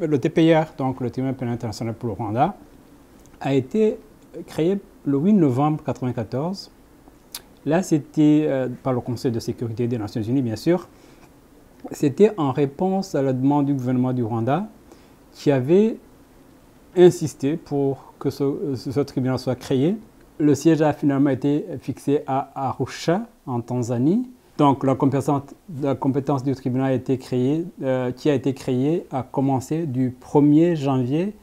le TPIR, donc le Tribunal pénal international pour le Rwanda, a été créé le 8 novembre 1994. Là, c'était par le Conseil de sécurité des Nations Unies, bien sûr. C'était en réponse à la demande du gouvernement du Rwanda qui avait insisté pour que ce tribunal soit créé. Le siège a finalement été fixé à Arusha, en Tanzanie. Donc la compétence du tribunal qui a été créée a commencé du 1er janvier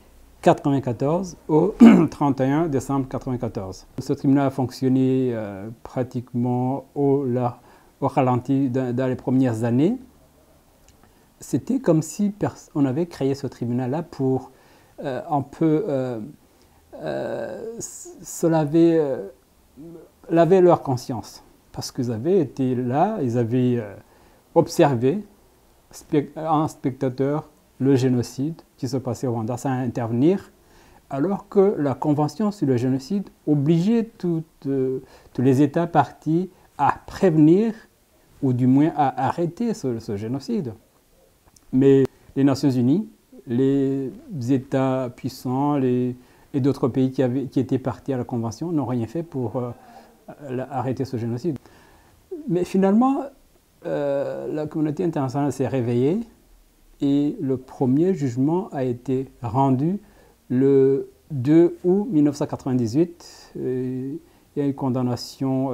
1994 au 31 décembre 1994. Ce tribunal a fonctionné pratiquement au ralenti dans les premières années. C'était comme si on avait créé ce tribunal-là pour un peu se laver leur conscience. Parce qu'ils avaient été là, ils avaient observé, en spectateur, le génocide qui se passait au Rwanda sans intervenir, alors que la Convention sur le génocide obligeait tous les États partis à prévenir ou du moins à arrêter ce génocide. Mais les Nations Unies, les États puissants et d'autres pays qui étaient partis à la Convention n'ont rien fait pour arrêter ce génocide. Mais finalement, la communauté internationale s'est réveillée et le premier jugement a été rendu le 2 août 1998. Il y a une condamnation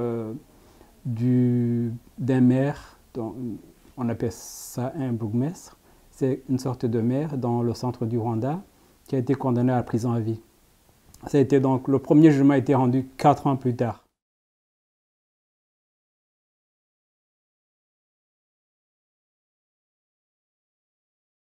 d'un maire, on appelle ça un bourgmestre. C'est une sorte de maire dans le centre du Rwanda qui a été condamné à la prison à vie. Ça a été donc, le premier jugement a été rendu 4 ans plus tard.